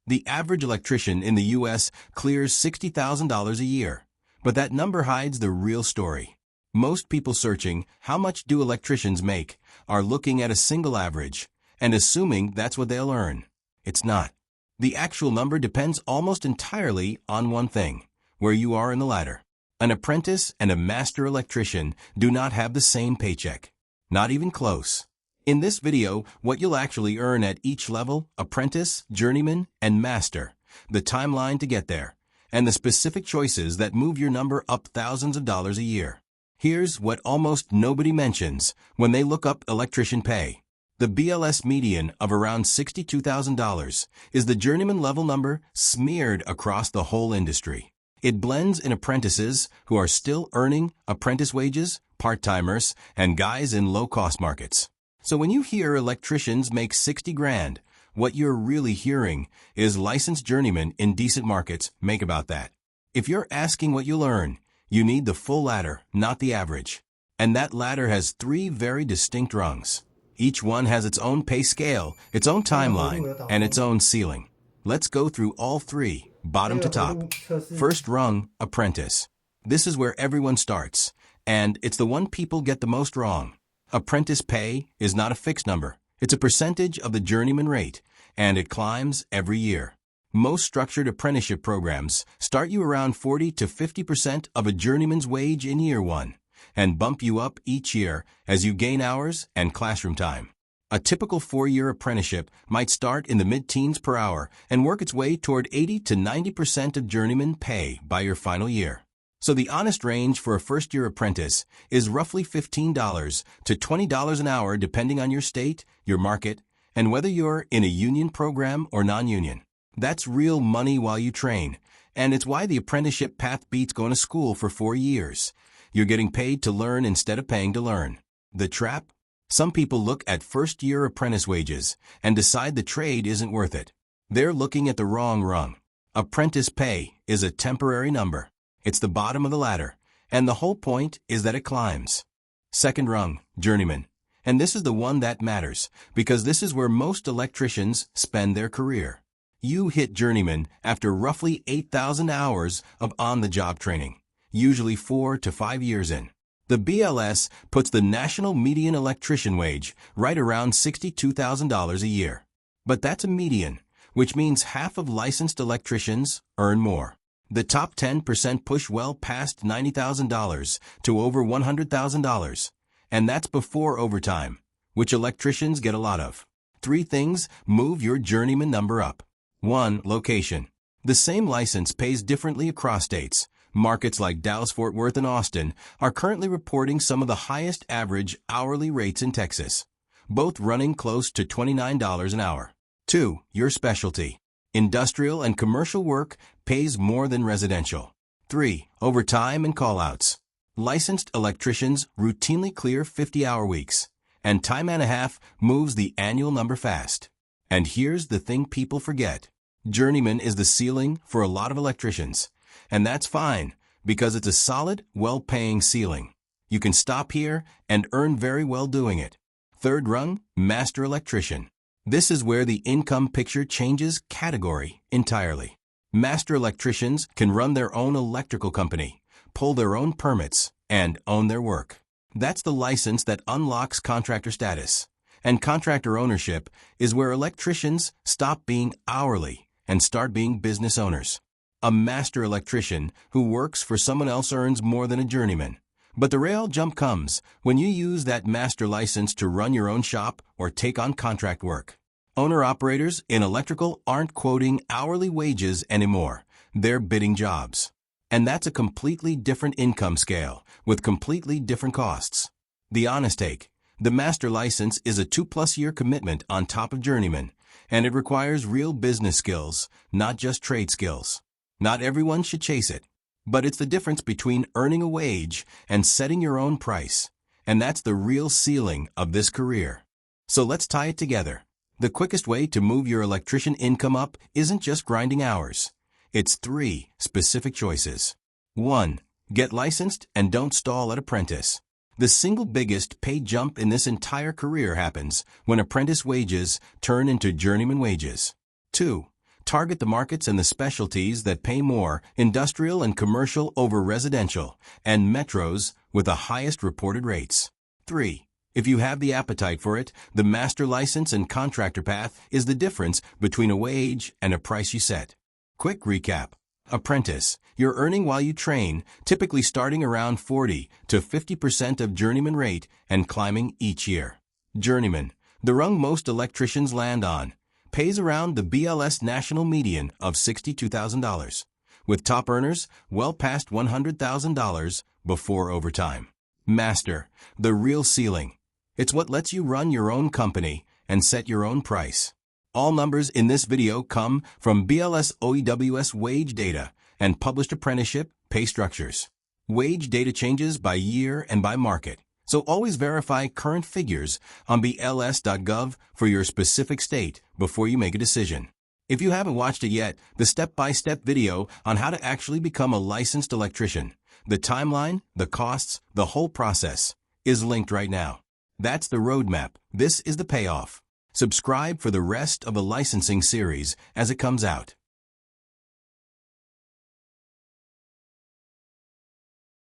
The average electrician in the U.S. clears $60,000 a year, but that number hides the real story. Most people searching "how much do electricians make" are looking at a single average and assuming that's what they'll earn. It's not. The actual number depends almost entirely on one thing: where you are in the ladder. An apprentice and a master electrician do not have the same paycheck. Not even close. In this video, what you'll actually earn at each level, apprentice, journeyman, and master, the timeline to get there, and the specific choices that move your number up thousands of dollars a year. Here's what almost nobody mentions when they look up electrician pay. The BLS median of around $62,000 is the journeyman level number smeared across the whole industry. It blends in apprentices who are still earning apprentice wages, part-timers, and guys in low-cost markets. So when you hear electricians make 60 grand, what you're really hearing is licensed journeymen in decent markets make about that. If you're asking what you'll earn, you need the full ladder, not the average. And that ladder has 3 very distinct rungs. Each one has its own pay scale, its own timeline, and its own ceiling. Let's go through all 3, bottom to top. First rung, apprentice. This is where everyone starts, and it's the one people get the most wrong. Apprentice pay is not a fixed number. It's a percentage of the journeyman rate, and it climbs every year. Most structured apprenticeship programs start you around 40 to 50% of a journeyman's wage in year 1, and bump you up each year as you gain hours and classroom time. A typical 4-year apprenticeship might start in the mid-teens per hour and work its way toward 80 to 90% of journeyman pay by your final year. So the honest range for a first-year apprentice is roughly $15 to $20 an hour depending on your state, your market, and whether you're in a union program or non-union. That's real money while you train, and it's why the apprenticeship path beats going to school for 4 years. You're getting paid to learn instead of paying to learn. The trap? Some people look at first-year apprentice wages and decide the trade isn't worth it. They're looking at the wrong rung. Apprentice pay is a temporary number. It's the bottom of the ladder, and the whole point is that it climbs. Second rung, journeyman. And this is the one that matters, because this is where most electricians spend their career. You hit journeyman after roughly 8,000 hours of on-the-job training, usually 4 to 5 years in. The BLS puts the national median electrician wage right around $62,000 a year. But that's a median, which means half of licensed electricians earn more. The top 10% push well past $90,000 to over $100,000, and that's before overtime, which electricians get a lot of. 3 things move your journeyman number up. 1. Location. The same license pays differently across states. Markets like Dallas-Fort Worth and Austin are currently reporting some of the highest average hourly rates in Texas, both running close to $29 an hour. 2. Your specialty. Industrial and commercial work pays more than residential. 3. Overtime and call-outs. Licensed electricians routinely clear 50-hour weeks, and time and a half moves the annual number fast. And here's the thing people forget. Journeyman is the ceiling for a lot of electricians, and that's fine because it's a solid, well-paying ceiling. You can stop here and earn very well doing it. Third rung, master electrician. This is where the income picture changes category entirely. Master electricians can run their own electrical company, pull their own permits, and own their work. That's the license that unlocks contractor status. And contractor ownership is where electricians stop being hourly and start being business owners. A master electrician who works for someone else earns more than a journeyman. But the real jump comes when you use that master license to run your own shop or take on contract work. Owner-operators in electrical aren't quoting hourly wages anymore. They're bidding jobs. And that's a completely different income scale with completely different costs. The honest take. The master license is a 2+ year commitment on top of journeyman, and it requires real business skills, not just trade skills. Not everyone should chase it. But it's the difference between earning a wage and setting your own price. And that's the real ceiling of this career. So let's tie it together. The quickest way to move your electrician income up isn't just grinding hours. It's 3 specific choices. 1. Get licensed and don't stall at apprentice. The single biggest pay jump in this entire career happens when apprentice wages turn into journeyman wages. 2. Target the markets and the specialties that pay more, industrial and commercial over residential, and metros with the highest reported rates. 3. If you have the appetite for it, the master license and contractor path is the difference between a wage and a price you set. Quick recap. Apprentice. You're earning while you train, typically starting around 40 to 50% of journeyman rate and climbing each year. Journeyman. The rung most electricians land on. Pays around the BLS national median of $62,000, with top earners well past $100,000 before overtime. Master. The real ceiling. It's what lets you run your own company and set your own price. All numbers in this video come from BLS OEWS wage data and published apprenticeship pay structures. Wage data changes by year and by market, so always verify current figures on bls.gov for your specific state before you make a decision. If you haven't watched it yet, the step-by-step video on how to actually become a licensed electrician, the timeline, the costs, the whole process, is linked right now. That's the roadmap. This is the payoff. Subscribe for the rest of the licensing series as it comes out.